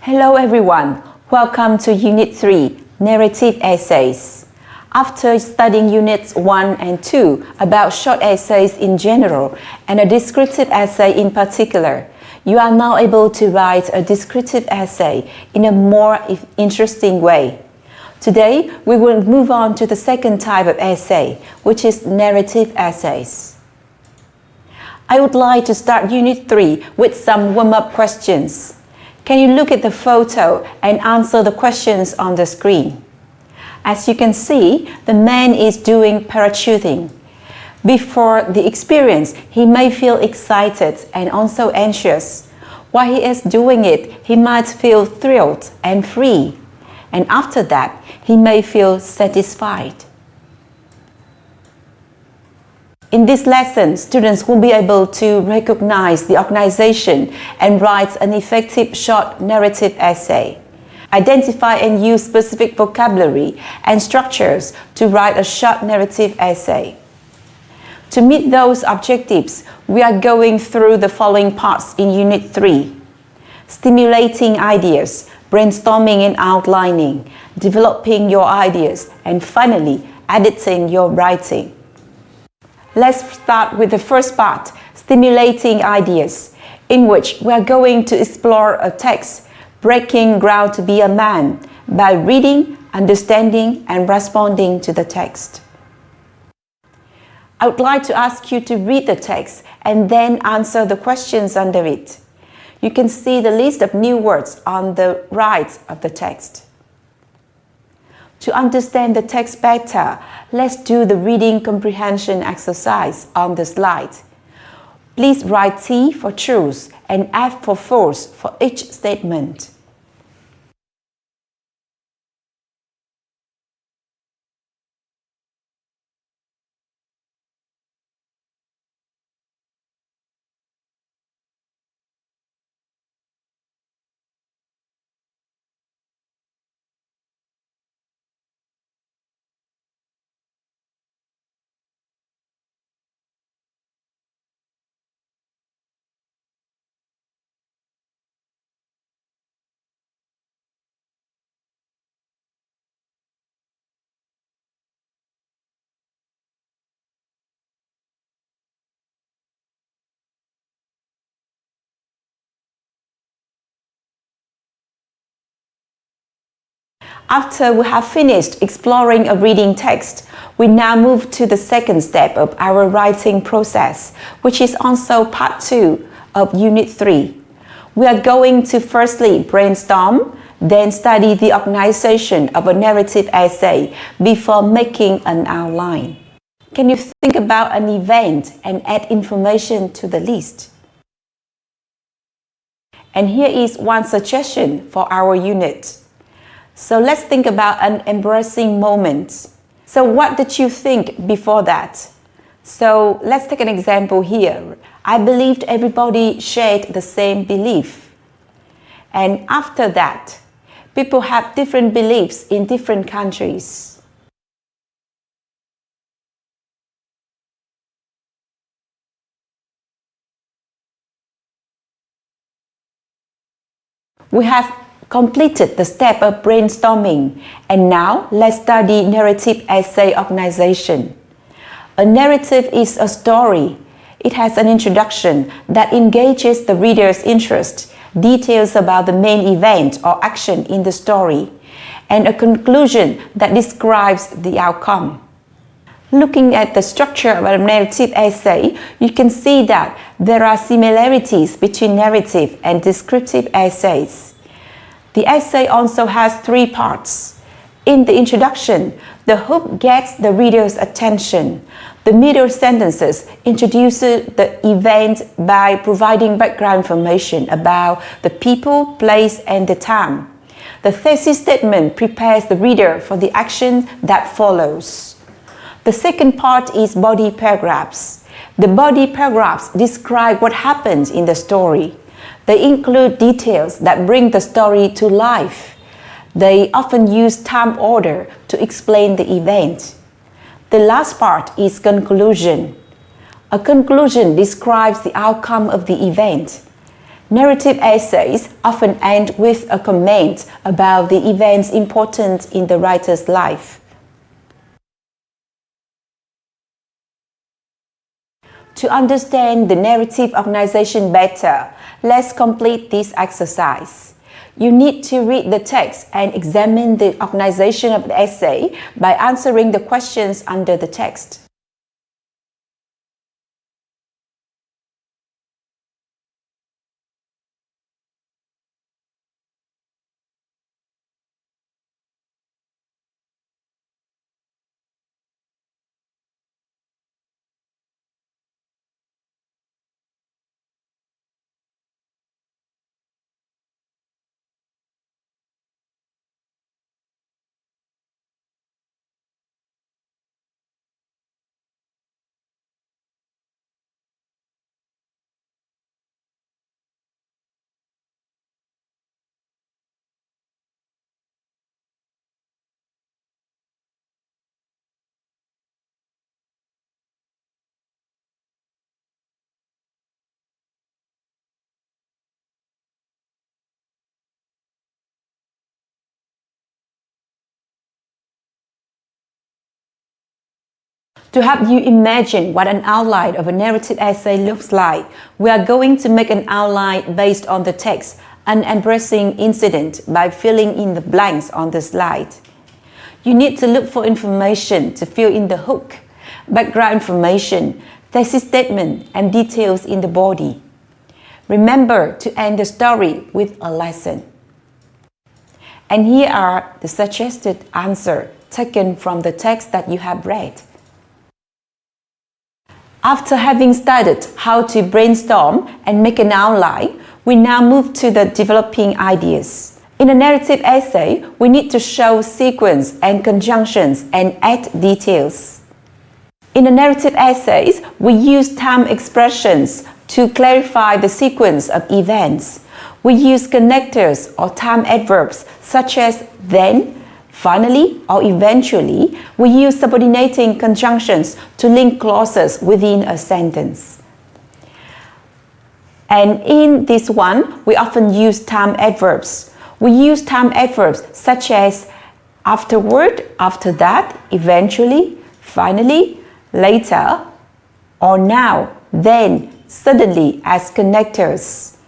Hello everyone, welcome to Unit 3, Narrative Essays. After studying Units 1 and 2 about short essays in general and a descriptive essay in particular, you are now able to write a descriptive essay in a more interesting way. Today, we will move on to the second type of essay, which is narrative essays. I would like to start Unit 3 with some warm-up questions. Can you look at the photo and answer the questions on the screen? As you can see, the man is doing parachuting. Before the experience, he may feel excited and also anxious. While he is doing it, he might feel thrilled and free. And after that, he may feel satisfied. In this lesson, students will be able to recognize the organization and write an effective short narrative essay. Identify and use specific vocabulary and structures to write a short narrative essay. To meet those objectives, we are going through the following parts in Unit 3. Stimulating ideas, brainstorming and outlining, developing your ideas, and finally, editing your writing. Let's start with the first part, stimulating ideas, in which we are going to explore a text, breaking ground to be a man, by reading, understanding, and responding to the text. I would like to ask you to read the text and then answer the questions under it. You can see the list of new words on the right of the text. To understand the text better, let's do the reading comprehension exercise on the slide. Please write T for truth and F for false for each statement. After we have finished exploring a reading text, we now move to the second step of our writing process, which is also part 2 of Unit 3. We are going to firstly brainstorm, then study the organization of a narrative essay before making an outline. Can you think about an event and add information to the list? And here is one suggestion for our unit. So let's think about an embarrassing moment. So what did you think before that? So let's take an example here. I believed everybody shared the same belief. And after that, people have different beliefs in different countries. We have completed the step of brainstorming, and now let's study narrative essay organization. A narrative is a story. It has an introduction that engages the reader's interest, details about the main event or action in the story, and a conclusion that describes the outcome. Looking at the structure of a narrative essay, you can see that there are similarities between narrative and descriptive essays. The essay also has 3 parts. In the introduction, the hook gets the reader's attention. The middle sentences introduces the event by providing background information about the people, place, and the time. The thesis statement prepares the reader for the action that follows. The second part is body paragraphs. The body paragraphs describe what happens in the story. They include details that bring the story to life. They often use time order to explain the event. The last part is conclusion. A conclusion describes the outcome of the event. Narrative essays often end with a comment about the events important in the writer's life. To understand the narrative organization better, let's complete this exercise. You need to read the text and examine the organization of the essay by answering the questions under the text. To help you imagine what an outline of a narrative essay looks like, we are going to make an outline based on the text, an embarrassing incident, by filling in the blanks on the slide. You need to look for information to fill in the hook, background information, thesis statement, and details in the body. Remember to end the story with a lesson. And here are the suggested answers taken from the text that you have read. After having studied how to brainstorm and make an outline, we now move to the developing ideas. In a narrative essay, we need to show sequence and conjunctions and add details. In a narrative essays, we use time expressions to clarify the sequence of events. We use connectors or time adverbs such as then, finally, or eventually. We use subordinating conjunctions to link clauses within a sentence. And in this one, we often use time adverbs. We use time adverbs such as afterward, after that, eventually, finally, later, or now, then, suddenly as connectors.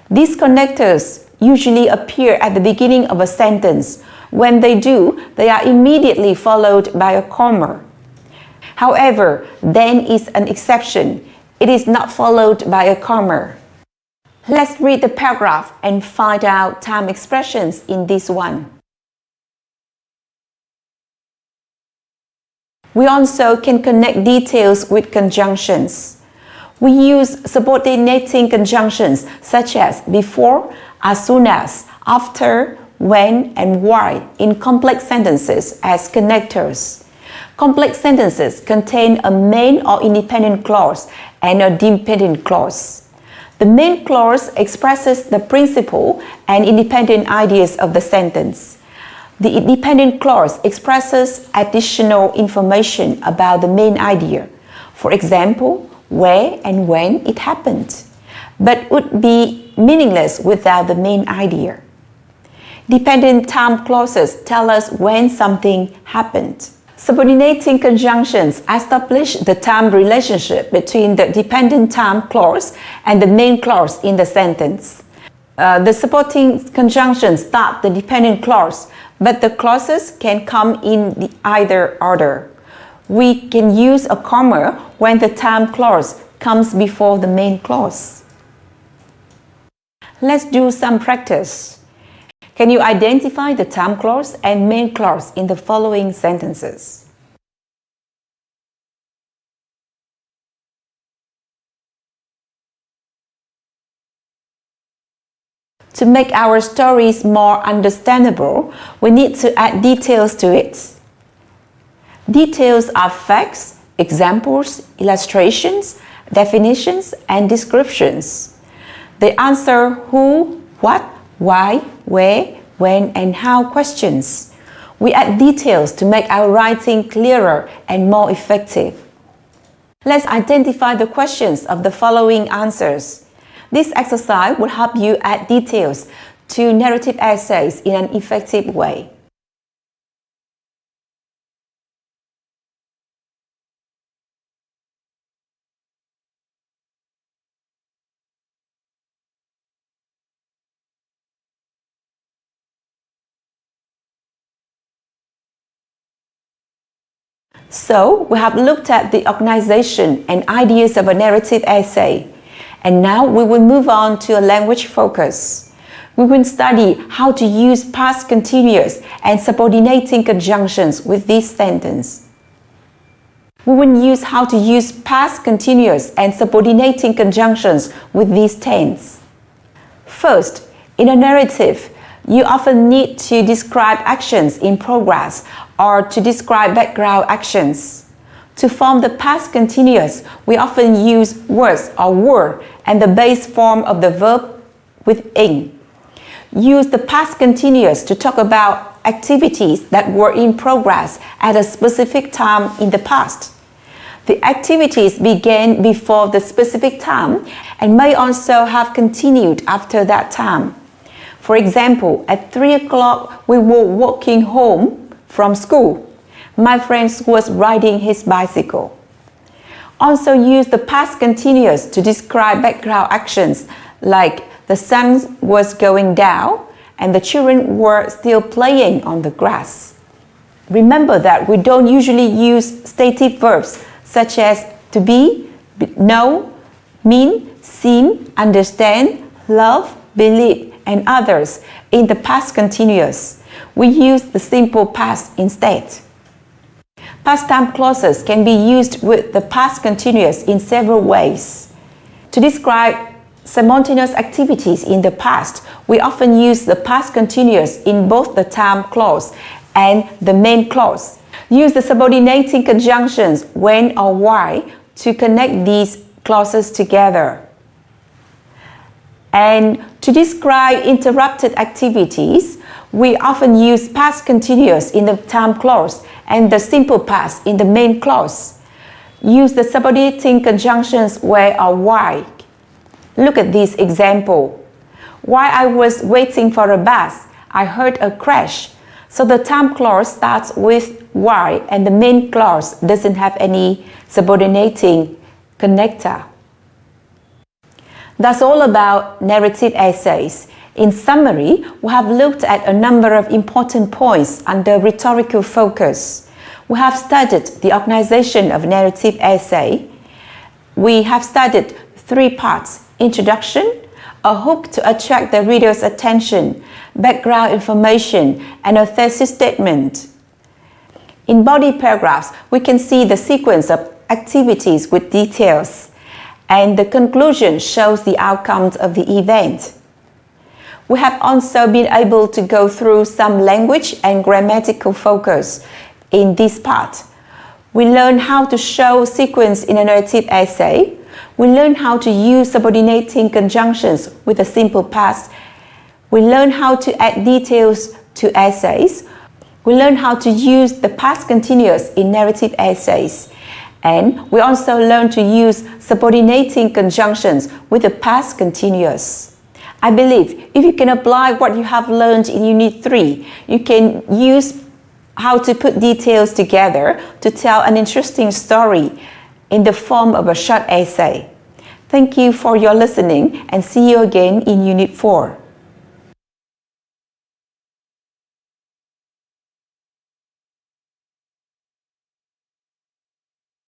These connectors usually appear at the beginning of a sentence. When they do, they are immediately followed by a comma. However, then is an exception. It is not followed by a comma. Let's read the paragraph and find out time expressions in this one. We also can connect details with conjunctions. We use subordinating conjunctions such as before, as soon as, after, when, and why in complex sentences as connectors. Complex sentences contain a main or independent clause and a dependent clause. The main clause expresses the principal and independent ideas of the sentence. The independent clause expresses additional information about the main idea. For example, where and when it happened, but would be meaningless without the main idea. Dependent time clauses tell us when something happened. Subordinating conjunctions establish the time relationship between the dependent time clause and the main clause in the sentence. The supporting conjunctions start the dependent clause, but the clauses can come in either order. We can use a comma when the time clause comes before the main clause. Let's do some practice. Can you identify the time clause and main clause in the following sentences? To make our stories more understandable, we need to add details to it. Details are facts, examples, illustrations, definitions, and descriptions. They answer who, what, why, where, when, and how questions. We add details to make our writing clearer and more effective. Let's identify the questions of the following answers. This exercise will help you add details to narrative essays in an effective way. So, we have looked at the organization and ideas of a narrative essay. And now we will move on to a language focus. We will study how to use past continuous and subordinating conjunctions with this sentence. We will use how to use past continuous and subordinating conjunctions with this tense. First, in a narrative, you often need to describe actions in progress or to describe background actions. To form the past continuous, we often use words or were and the base form of the verb with ing. Use the past continuous to talk about activities that were in progress at a specific time in the past. The activities began before the specific time and may also have continued after that time. For example, at 3 o'clock, we were walking home from school. My friend was riding his bicycle. Also use the past continuous to describe background actions like the sun was going down and the children were still playing on the grass. Remember that we don't usually use stative verbs such as to be, know, mean, seem, understand, love, believe, and others in the past continuous. We use the simple past instead. Past time clauses can be used with the past continuous in several ways. To describe simultaneous activities in the past, we often use the past continuous in both the time clause and the main clause. Use the subordinating conjunctions when or why to connect these clauses together. And to describe interrupted activities, we often use past continuous in the time clause and the simple past in the main clause. Use the subordinating conjunctions where or why. Look at this example. While I was waiting for a bus, I heard a crash. So the time clause starts with why and the main clause doesn't have any subordinating connector. That's all about narrative essays. In summary, we have looked at a number of important points under rhetorical focus. We have studied the organization of narrative essay. We have studied 3 parts: introduction, a hook to attract the reader's attention, background information, and a thesis statement. In body paragraphs, we can see the sequence of activities with details, and the conclusion shows the outcomes of the event. We have also been able to go through some language and grammatical focus in this part. We learned how to show sequence in a narrative essay. We learned how to use subordinating conjunctions with a simple past. We learned how to add details to essays. We learned how to use the past continuous in narrative essays. And we also learned to use subordinating conjunctions with the past continuous. I believe if you can apply what you have learned in Unit 3, you can use how to put details together to tell an interesting story in the form of a short essay. Thank you for your listening and see you again in Unit 4.